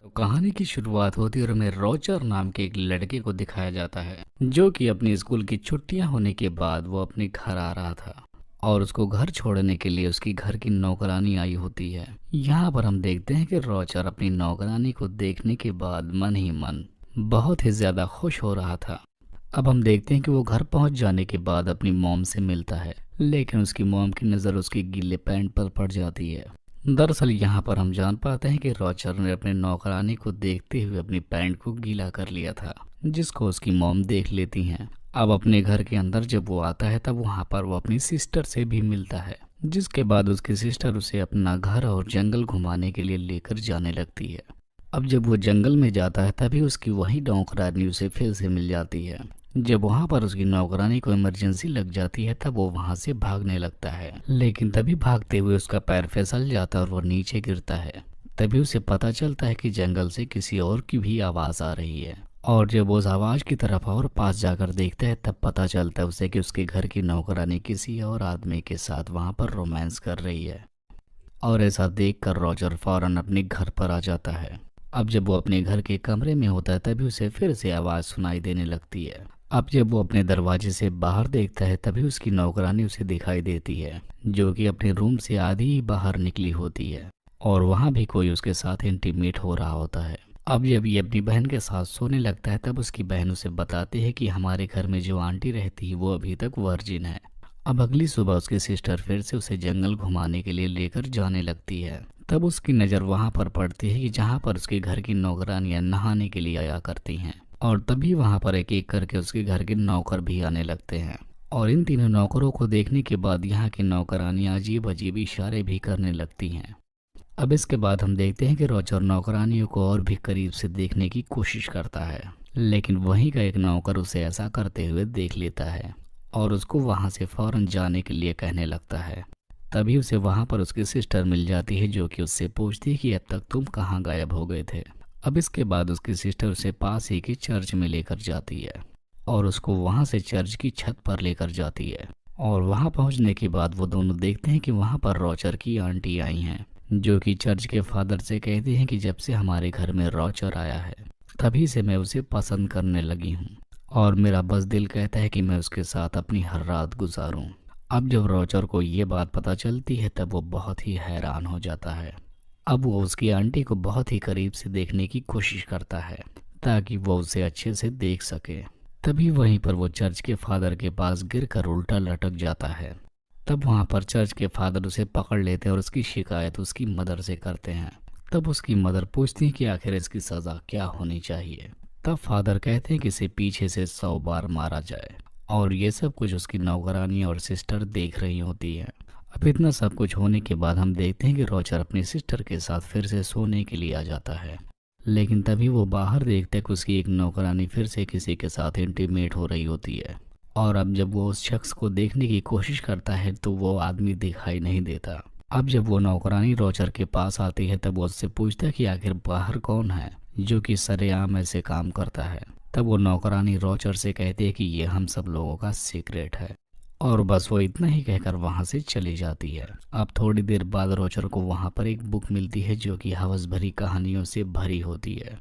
तो कहानी की शुरुआत होती है और हमें रोजर नाम के एक लड़के को दिखाया जाता है जो कि अपनी स्कूल की छुट्टियां होने के बाद वो अपने घर आ रहा था। और उसको घर छोड़ने के लिए उसकी घर की नौकरानी आई होती है। यहाँ पर हम देखते हैं कि रोजर अपनी नौकरानी को देखने के बाद मन ही मन बहुत ही ज्यादा खुश हो रहा था। अब हम देखते हैं कि वो घर पहुंच जाने के बाद अपनी मॉम से मिलता है, लेकिन उसकी मॉम की नज़र उसके गीले पैंट पर पड़ जाती है। दरअसल यहाँ पर हम जान पाते हैं कि रॉचर ने अपने नौकरानी को देखते हुए अपनी पैंट को गीला कर लिया था, जिसको उसकी मॉम देख लेती हैं। अब अपने घर के अंदर जब वो आता है तब वहाँ पर वो अपनी सिस्टर से भी मिलता है, जिसके बाद उसकी सिस्टर उसे अपना घर और जंगल घुमाने के लिए लेकर जाने लगती है। अब जब वो जंगल में जाता है तभी उसकी वही नौकरानी उसे फिर से मिल जाती है। जब वहां पर उसकी नौकरानी को इमरजेंसी लग जाती है तब वो वहां से भागने लगता है, लेकिन तभी भागते हुए उसका पैर फिसल जाता है और वो नीचे गिरता है। तभी उसे पता चलता है कि जंगल से किसी और की भी आवाज आ रही है। और जब वो उस आवाज की तरफ और पास जाकर देखता है तब पता चलता है उसे कि उसके घर की नौकरानी किसी और आदमी के साथ वहां पर रोमांस कर रही है। और ऐसा देखकर रॉजर फौरन अपने घर पर आ जाता है। अब जब वो अपने घर के कमरे में होता है तभी उसे फिर से आवाज सुनाई देने लगती है। अब जब वो अपने दरवाजे से बाहर देखता है तभी उसकी नौकरानी उसे दिखाई देती है, जो कि अपने रूम से आधी ही बाहर निकली होती है और वहां भी कोई उसके साथ इंटीमेट हो रहा होता है। अब जब ये अपनी बहन के साथ सोने लगता है तब उसकी बहन उसे बताती है कि हमारे घर में जो आंटी रहती है वो अभी तक वर्जिन है। अब अगली सुबह उसकी सिस्टर फिर से उसे जंगल घुमाने के लिए लेकर जाने लगती है। तब उसकी नज़र वहां पर पड़ती है कि जहां पर उसके घर की नौकरानियां नहाने के लिए आया करती हैं। और तभी वहां पर एक एक करके उसके घर के नौकर भी आने लगते हैं। और इन तीनों नौकरों को देखने के बाद यहाँ की नौकरानियां अजीब अजीब इशारे भी करने लगती हैं। अब इसके बाद हम देखते हैं कि रोजर नौकरानियों को और भी करीब से देखने की कोशिश करता है, लेकिन वहीं का एक नौकर उसे ऐसा करते हुए देख लेता है और उसको वहां से फौरन जाने के लिए कहने लगता है। तभी उसे वहां पर उसकी सिस्टर मिल जाती है, जो कि उससे पूछती है कि अब तक तुम कहाँ गायब हो गए थे। अब इसके बाद उसकी सिस्टर उसे पास ही की चर्च में लेकर जाती है और उसको वहां से चर्च की छत पर लेकर जाती है। और वहां पहुंचने के बाद वो दोनों देखते हैं कि वहां पर रॉचर की आंटी आई हैं, जो कि चर्च के फादर से कहती हैं कि जब से हमारे घर में रॉचर आया है तभी से मैं उसे पसंद करने लगी हूँ और मेरा बस दिल कहता है कि मैं उसके साथ अपनी हर रात गुजारूं। अब जब रॉचर को ये बात पता चलती है तब वो बहुत ही हैरान हो जाता है। अब वो उसकी आंटी को बहुत ही करीब से देखने की कोशिश करता है ताकि वो उसे अच्छे से देख सके। तभी वहीं पर वो चर्च के फादर के पास गिरकर उल्टा लटक जाता है। तब वहां पर चर्च के फादर उसे पकड़ लेते हैं और उसकी शिकायत उसकी मदर से करते हैं। तब उसकी मदर पूछती है कि आखिर इसकी सजा क्या होनी चाहिए। तब फादर कहते हैं कि इसे पीछे से 100 बार मारा जाए। और ये सब कुछ उसकी नौकरानी और सिस्टर देख रही होती है। अब इतना सब कुछ होने के बाद हम देखते हैं कि रॉजर अपनी सिस्टर के साथ फिर से सोने के लिए आ जाता है, लेकिन तभी वो बाहर देखता है कि उसकी एक नौकरानी फिर से किसी के साथ इंटीमेट हो रही होती है। और अब जब वो उस शख्स को देखने की कोशिश करता है तो वो आदमी दिखाई नहीं देता। अब जब वो नौकरानी रॉजर के पास आती है तब वो उससे पूछता है कि आखिर बाहर कौन है जो कि सरेआम ऐसे काम करता है। तब वो नौकरानी रॉजर से कहती है कि ये हम सब लोगों का सीक्रेट है। और बस वो इतना ही कहकर वहां से चली जाती है। अब थोड़ी देर बाद रोजर को वहां पर एक बुक मिलती है जो कि हवस भरी कहानियों से भरी होती है।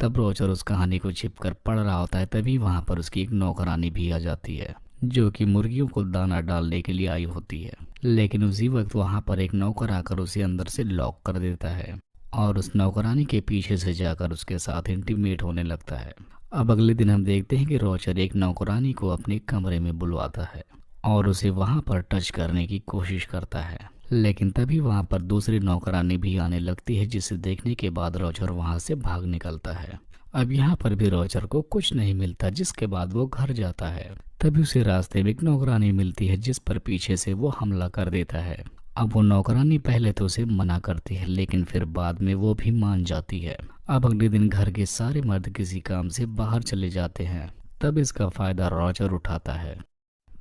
तब रोजर उस कहानी को छिपकर पढ़ रहा होता है तभी वहां पर उसकी एक नौकरानी भी आ जाती है, जो कि मुर्गियों को दाना डालने के लिए आई होती है। लेकिन उसी वक्त वहां पर एक नौकर आकर उसे अंदर से लॉक कर देता है और उस नौकरानी के पीछे से जाकर उसके साथ इंटीमेट होने लगता है। अब अगले दिन हम देखते हैं कि रोजर एक नौकरानी को अपने कमरे में बुलवाता है और उसे वहां पर टच करने की कोशिश करता है, लेकिन तभी वहां पर दूसरी नौकरानी भी आने लगती है, जिसे देखने के बाद रॉजर वहां से भाग निकलता है। अब यहाँ पर भी रॉजर को कुछ नहीं मिलता, जिसके बाद वो घर जाता है। तभी उसे रास्ते में एक नौकरानी मिलती है जिस पर पीछे से वो हमला कर देता है। अब वो नौकरानी पहले तो उसे मना करती है, लेकिन फिर बाद में वो भी मान जाती है। अब अगले दिन घर के सारे मर्द किसी काम से बाहर चले जाते हैं, तब इसका फायदा रॉजर उठाता है।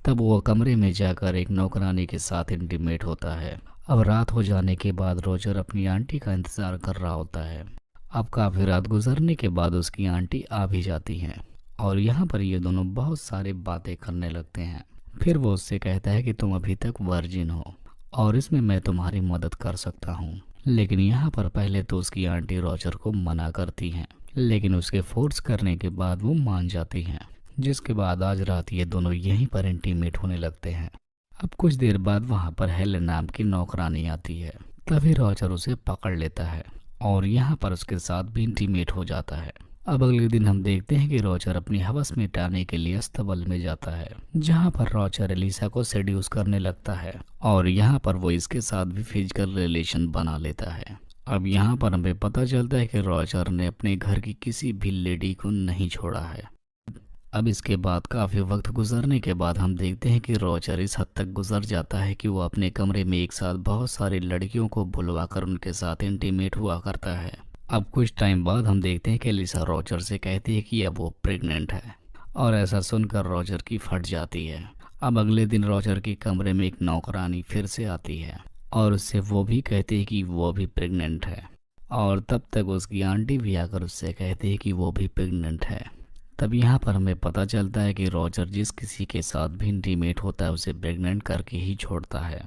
तब वो कमरे में जाकर एक नौकरानी के साथ इंटीमेट होता है। अब रात हो जाने के बाद रोजर अपनी आंटी का इंतजार कर रहा होता है। अब काफी रात गुजरने के बाद उसकी आंटी आ भी जाती हैं और यहाँ पर ये दोनों बहुत सारी बातें करने लगते हैं। फिर वो उससे कहता है कि तुम अभी तक वर्जिन हो और इसमें मैं तुम्हारी मदद कर सकता हूँ, लेकिन यहाँ पर पहले तो उसकी आंटी रॉजर को मना करती हैं, लेकिन उसके फोर्स करने के बाद वो मान जाती हैं। जिसके बाद आज रात ये दोनों यहीं पर इंटीमेट होने लगते हैं। अब कुछ देर बाद वहाँ पर हेलेन नाम की नौकरानी आती है। तभी रॉजर उसे पकड़ लेता है और यहाँ पर उसके साथ भी इंटीमेट हो जाता है। अब अगले दिन हम देखते हैं कि रॉजर अपनी हवस मिटाने के लिए अस्तबल में जाता है, जहाँ पर रॉजर एलिसा को सेड्यूस करने लगता है और यहाँ पर वो इसके साथ भी फिजिकल रिलेशन बना लेता है। अब यहाँ पर हमें पता चलता है कि रॉजर ने अपने घर की किसी भी लेडी को नहीं छोड़ा है। अब इसके बाद काफ़ी वक्त गुजरने के बाद हम देखते हैं कि रॉजर इस हद तक गुजर जाता है कि वो अपने कमरे में एक साथ बहुत सारी लड़कियों को बुलवाकर उनके साथ इंटीमेट हुआ करता है। अब कुछ टाइम बाद हम देखते हैं कि एलिसा रॉजर से कहती है कि अब वो प्रेग्नेंट है और ऐसा सुनकर रॉजर की फट जाती है। अब अगले दिन रॉजर के कमरे में एक नौकरानी फिर से आती है और उससे वो भी कहती है कि वो भी प्रेग्नेंट है और तब तक उसकी आंटी भी आकर उससे कहती है कि वो भी प्रेग्नेंट है। तब यहाँ पर हमें पता चलता है कि रॉजर जिस किसी के साथ भी इंटीमेट होता है उसे प्रेग्नेंट करके ही छोड़ता है।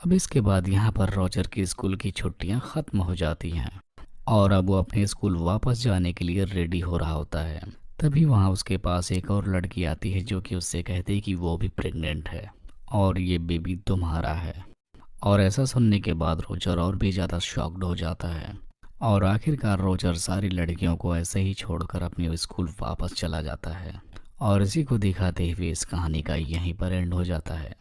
अब इसके बाद यहाँ पर रॉजर की स्कूल की छुट्टियाँ ख़त्म हो जाती हैं और अब वो अपने स्कूल वापस जाने के लिए रेडी हो रहा होता है। तभी वहाँ उसके पास एक और लड़की आती है जो कि उससे कहती है कि वो भी प्रेग्नेंट है और ये बेबी तुम्हारा है। और ऐसा सुनने के बाद रोजर और भी ज़्यादा शॉक्ड हो जाता है और आखिरकार रोजर सारी लड़कियों को ऐसे ही छोड़कर अपने स्कूल वापस चला जाता है। और इसी को दिखाते हुए इस कहानी का यहीं पर एंड हो जाता है।